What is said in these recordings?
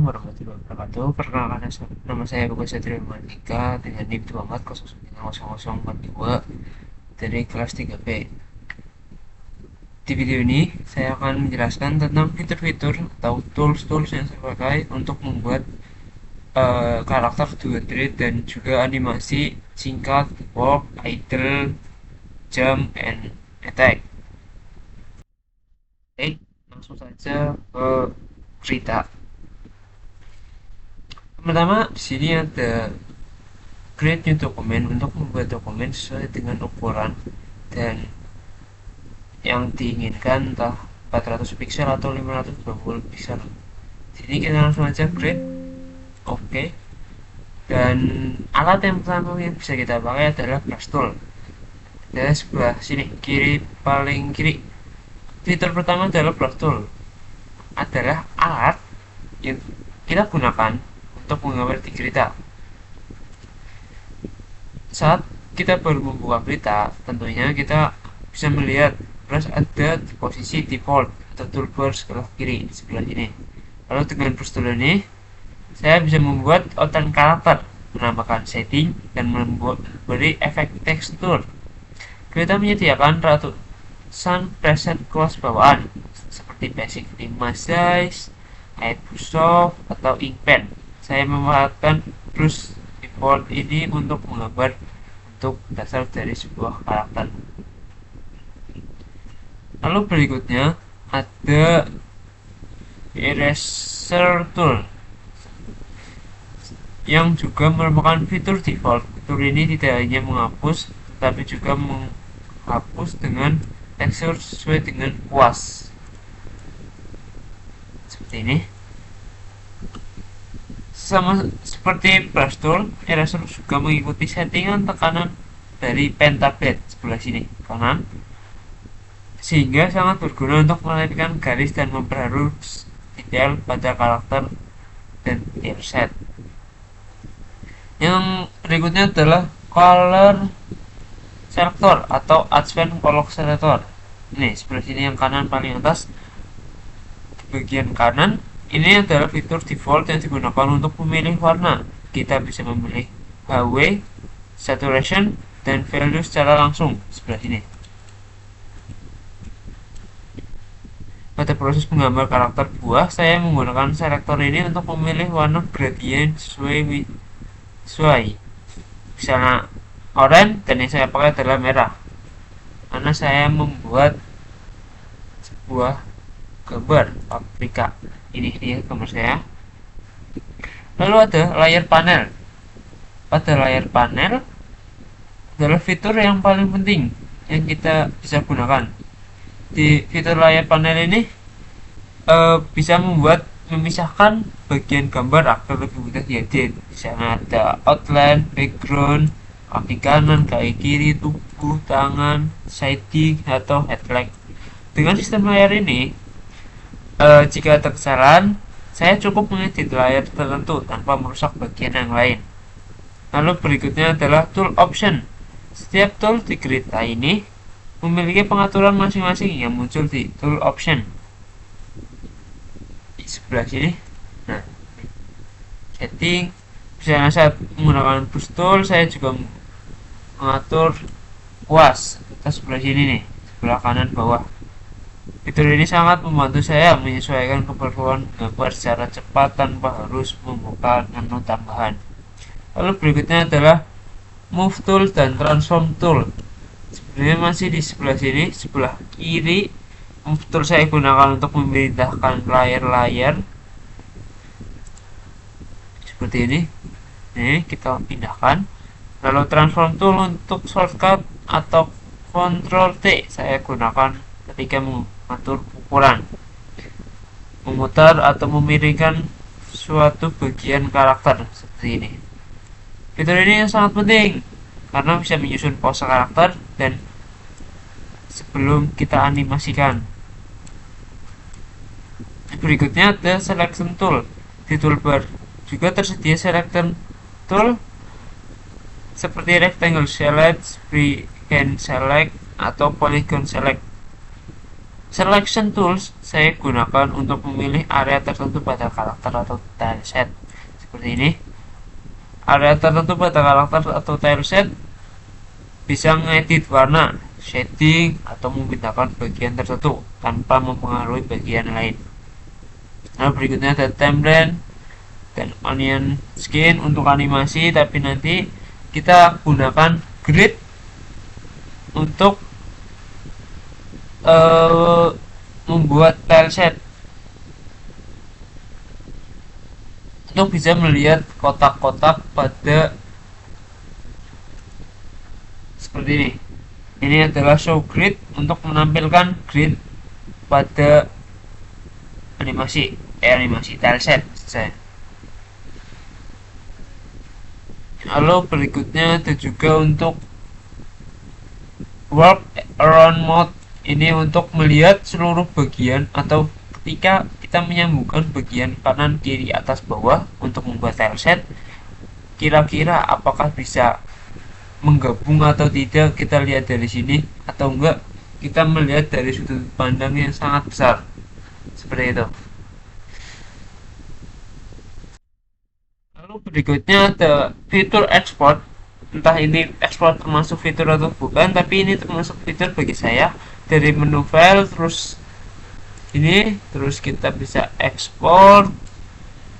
warahmatullahi wabarakatuh. Perkenalkan nama saya Bagus Satrio Matika dengan NIM 240042 dari kelas 3B. Di video ini saya akan menjelaskan tentang fitur-fitur atau tools-tools yang saya pakai untuk membuat karakter 2D dan juga animasi singkat, walk, idle, jump, and attack. Oke, langsung saja ke cerita. Pertama, di sini ada create new document untuk membuat dokumen sesuai dengan ukuran dan yang diinginkan, entah 400 pixel atau 520 pixel. Jadi kita langsung aja create. Oke. Dan alat yang pertama yang bisa kita pakai adalah brush tool. Dari sebelah sini, kiri, paling kiri. Fitur pertama adalah brush tool. Adalah alat yang kita gunakan untuk menggambar di kereta. Saat kita baru membuka berita, tentunya kita bisa melihat brush ada di posisi default atau toolbar sebelah kiri sebelah ini. Lalu dengan brush tool ini, saya bisa membuat outline karakter, menambahkan setting, dan memberi efek tekstur. Kita menyediakan ratusan preset kelas bawaan seperti basic 5 size, airbrush soft, atau ink pen. Saya memanfaatkan brush default ini untuk menggambar untuk dasar dari sebuah karakter. Lalu berikutnya ada eraser tool yang juga merupakan fitur default. Fitur ini tidak hanya menghapus tetapi juga menghapus dengan tekstur sesuai dengan kuas seperti ini. Sama seperti brush tool, eraser juga mengikuti settingan tekanan dari pen tablet sebelah sini kanan, sehingga sangat berguna untuk melahirkan garis dan memperhalus detail pada karakter dan detail set. Yang berikutnya adalah color selector atau advanced color selector. Ini sebelah sini yang kanan paling atas, bagian kanan. Ini adalah fitur default yang digunakan untuk memilih warna. Kita bisa memilih HW, saturation, dan value secara langsung sebelah sini. Pada proses menggambar karakter buah, saya menggunakan selektor ini untuk memilih warna gradient sesuai. Misalnya oranye, dan yang saya pakai adalah merah, karena saya membuat sebuah gambar paprika. Ini dia gambar saya. Lalu ada layer panel. Pada layar panel adalah fitur yang paling penting yang kita bisa gunakan. Di fitur layar panel ini bisa memisahkan bagian gambar agar lebih mudah diedit. Misalnya ada outline, background, kaki kanan, kaki kiri, tubuh, tangan, shading, atau headlight. Dengan sistem layar ini, jika ada kesalahan, saya cukup mengedit layar tertentu tanpa merusak bagian yang lain. Lalu berikutnya adalah tool option. Setiap tool di kereta ini memiliki pengaturan masing-masing yang muncul di tool option di sebelah sini. Nah, setting. Misalnya saat menggunakan brush tool, saya juga mengatur kuas kita sebelah sini nih, sebelah kanan bawah. Fitur ini sangat membantu saya menyesuaikan keperluan gambar secara cepat tanpa harus membuka menu tambahan. Lalu berikutnya adalah move tool dan transform tool. Sebenarnya masih di sebelah sini, sebelah kiri. Move tool saya gunakan untuk memindahkan layar-layar seperti ini. Ini kita pindahkan. Lalu transform tool untuk shortcut atau Ctrl T saya gunakan ketika mengatur ukuran, memutar atau memiringkan suatu bagian karakter seperti ini. Fitur ini sangat penting karena bisa menyusun pose karakter dan sebelum kita animasikan. Berikutnya ada selection tool. Di toolbar juga tersedia selection tool seperti rectangle select, freehand select, atau polygon select. Selection tools saya gunakan untuk memilih area tertentu pada karakter atau tileset. Seperti ini. Area tertentu pada karakter atau tileset bisa mengedit warna, shading, atau memindahkan bagian tertentu tanpa mempengaruhi bagian lain. Nah, berikutnya ada timeline dan onion skin untuk animasi, tapi nanti kita gunakan grid untuk membuat tileset untuk bisa melihat kotak-kotak pada seperti ini. Ini adalah show grid untuk menampilkan grid pada animasi tileset saya. Lalu berikutnya ada juga untuk work around mode, ini untuk melihat seluruh bagian atau ketika kita menyambungkan bagian kanan, kiri, atas, bawah untuk membuat tileset, kira-kira apakah bisa menggabung atau tidak, kita lihat dari sini, atau enggak kita melihat dari sudut pandang yang sangat besar seperti itu. Lalu berikutnya ada fitur export. Entah ini export termasuk fitur atau bukan, tapi ini termasuk fitur bagi saya. Dari menu file terus kita bisa ekspor,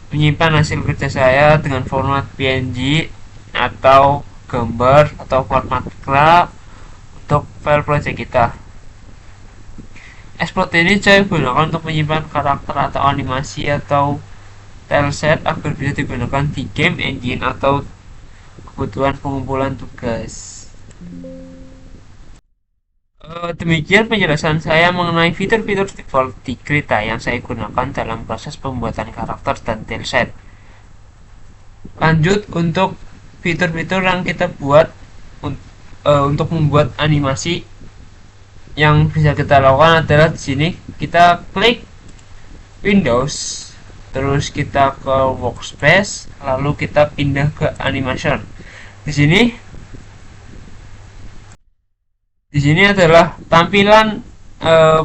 menyimpan hasil kerja saya dengan format PNG atau gambar atau format GRAP untuk file project kita. Export ini saya gunakan untuk menyimpan karakter atau animasi atau tileset agar bisa digunakan di game engine atau kebutuhan pengumpulan tugas. Demikian penjelasan saya mengenai fitur-fitur default di Krita yang saya gunakan dalam proses pembuatan karakter dan tileset. Lanjut untuk fitur-fitur yang kita buat untuk membuat animasi. Yang bisa kita lakukan adalah di sini kita klik Windows, terus kita ke workspace, lalu kita pindah ke animation. Di sini adalah tampilan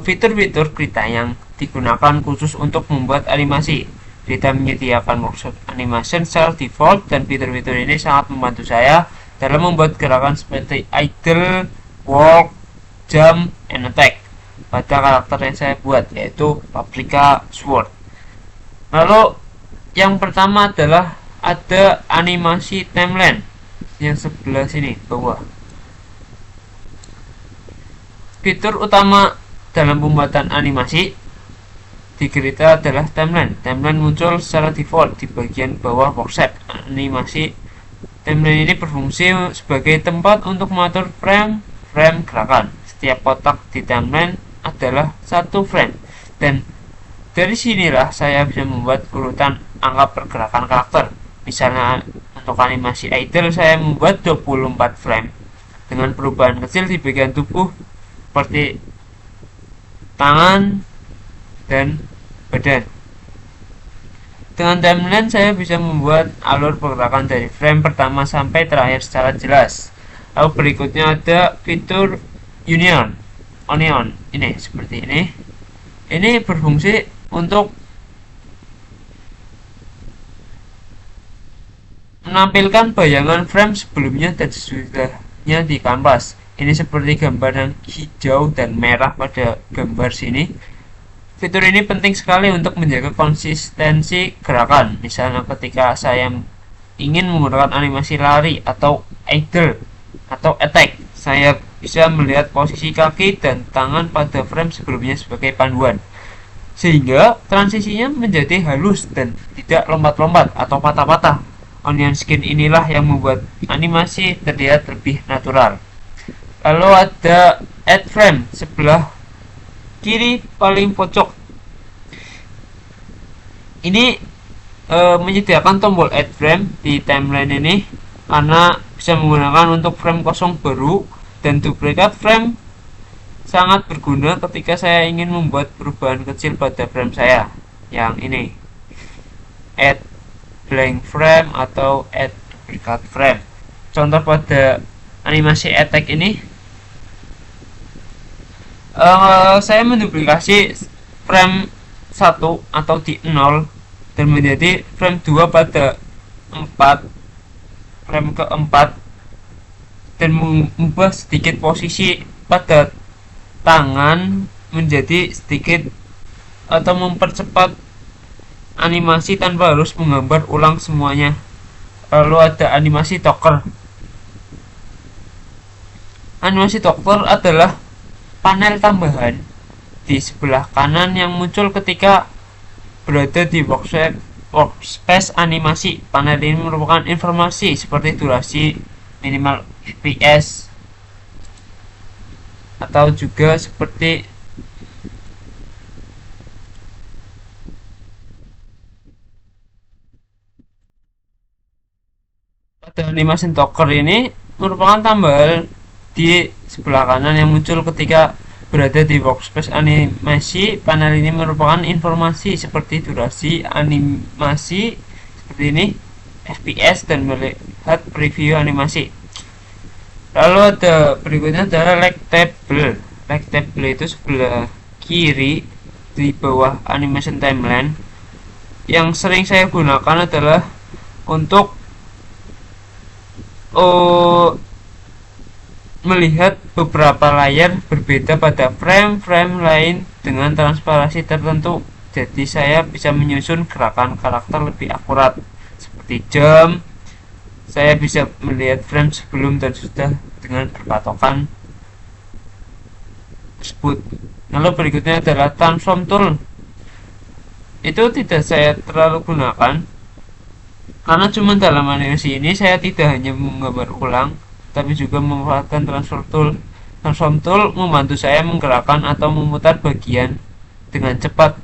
fitur-fitur Krita yang digunakan khusus untuk membuat animasi. Krita menyediakan workshop animation secara default, dan fitur-fitur ini sangat membantu saya dalam membuat gerakan seperti idle, walk, jump, and attack pada karakter yang saya buat, yaitu Paprika Sword. Lalu yang pertama adalah ada animasi timeline yang sebelah sini bawah. Fitur utama dalam pembuatan animasi di Krita adalah timeline. Timeline muncul secara default di bagian bawah workshop animasi. Timeline ini berfungsi sebagai tempat untuk mengatur frame gerakan. Setiap kotak di timeline adalah satu frame, dan dari sinilah saya bisa membuat urutan angka pergerakan karakter. Misalnya untuk animasi idle saya membuat 24 frame dengan perubahan kecil di bagian tubuh seperti tangan dan badan. Dengan timeline saya bisa membuat alur pergerakan dari frame pertama sampai terakhir secara jelas. Lalu berikutnya ada fitur onion. Ini seperti ini. Ini berfungsi untuk menampilkan bayangan frame sebelumnya dan sesudahnya di kanvas. Ini seperti gambar yang hijau dan merah pada gambar sini. Fitur ini penting sekali untuk menjaga konsistensi gerakan. Misalnya ketika saya ingin menggunakan animasi lari atau idle atau attack, saya bisa melihat posisi kaki dan tangan pada frame sebelumnya sebagai panduan, sehingga transisinya menjadi halus dan tidak lompat-lompat atau patah-patah. Onion skin inilah yang membuat animasi terlihat lebih natural. Lalu ada add frame sebelah kiri paling pojok. Ini menyediakan tombol add frame di timeline ini karena bisa menggunakan untuk frame kosong baru, dan duplicate frame sangat berguna ketika saya ingin membuat perubahan kecil pada frame saya. Yang ini add blank frame atau add duplicate frame. Contoh pada animasi attack ini, Saya menduplikasi frame 1 atau di 0 dan menjadi frame 2 pada 4, frame keempat, dan mengubah sedikit posisi pada tangan menjadi sedikit atau mempercepat animasi tanpa harus menggambar ulang semuanya. Lalu ada animasi toker. Animasi toker adalah panel tambahan di sebelah kanan yang muncul ketika berada di workspace animasi. Panel ini merupakan informasi seperti durasi, minimal FPS, atau juga seperti pada animasi toker ini merupakan tambal di sebelah kanan yang muncul ketika berada di workspace animasi. Panel ini merupakan informasi seperti durasi animasi seperti ini, FPS, dan melihat preview animasi. Lalu ada berikutnya adalah lag table. Lag table itu sebelah kiri di bawah animation timeline. Yang sering saya gunakan adalah untuk melihat beberapa layar berbeda pada frame-frame lain dengan transparansi tertentu. Jadi saya bisa menyusun gerakan karakter lebih akurat. Seperti jam, saya bisa melihat frame sebelum dan sudah dengan berpatokan tersebut. Lalu berikutnya adalah transform tool. Itu tidak saya terlalu gunakan karena cuma dalam animasi ini saya tidak hanya menggambar ulang, tapi juga memanfaatkan transform tool. Transform tool membantu saya menggerakkan atau memutar bagian dengan cepat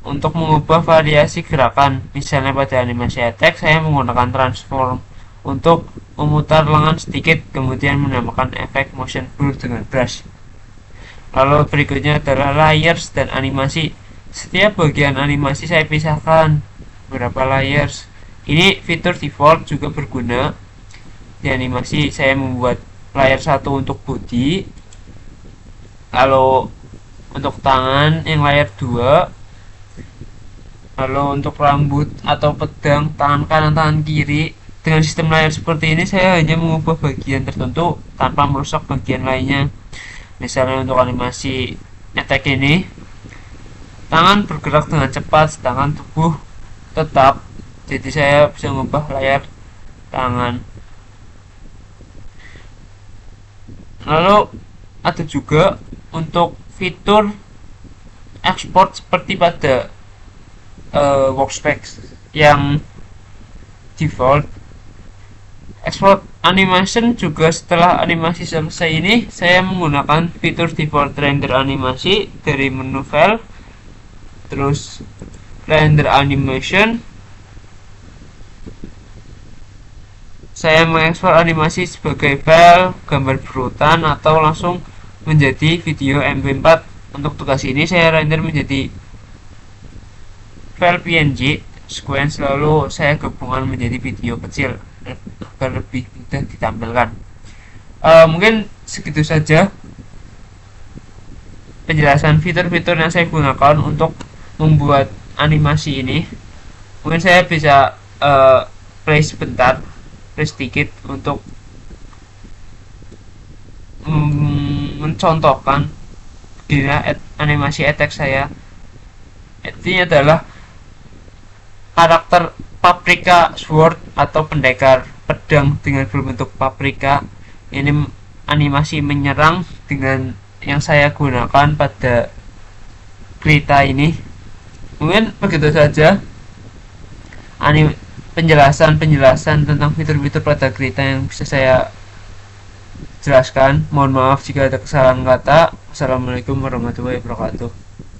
untuk mengubah variasi gerakan. Misalnya pada animasi attack, saya menggunakan transform untuk memutar lengan sedikit, kemudian menambahkan efek motion blur dengan brush. Lalu berikutnya adalah layers dan animasi. Setiap bagian animasi saya pisahkan beberapa layers. Ini fitur default juga berguna. Di animasi saya membuat layer 1 untuk body, lalu untuk tangan yang layer 2, lalu untuk rambut atau pedang tangan kanan tangan kiri. Dengan sistem layer seperti ini saya hanya mengubah bagian tertentu tanpa merusak bagian lainnya. Misalnya untuk animasi attack ini, tangan bergerak dengan cepat sedangkan tubuh tetap. Jadi saya bisa mengubah layar tangan. Lalu ada juga untuk fitur export seperti pada workspace yang default. Export animation juga setelah animasi selesai ini saya menggunakan fitur default render animasi dari menu file, terus render animation. Saya mengekspor animasi sebagai file gambar berurutan atau langsung menjadi video MP4. Untuk tugas ini saya render menjadi file PNG sequence, lalu saya gabungkan menjadi video kecil agar lebih mudah ditampilkan. Mungkin segitu saja penjelasan fitur-fitur yang saya gunakan untuk membuat animasi ini. Mungkin saya bisa play sebentar, sedikit untuk mencontohkan animasi attack saya. Intinya adalah karakter Paprika Sword atau pendekar pedang dengan berbentuk paprika. Ini animasi menyerang dengan yang saya gunakan pada Krita ini. Mungkin begitu saja penjelasan tentang fitur-fitur pada Krita yang bisa saya jelaskan. Mohon maaf jika ada kesalahan kata. Wassalamualaikum warahmatullahi wabarakatuh.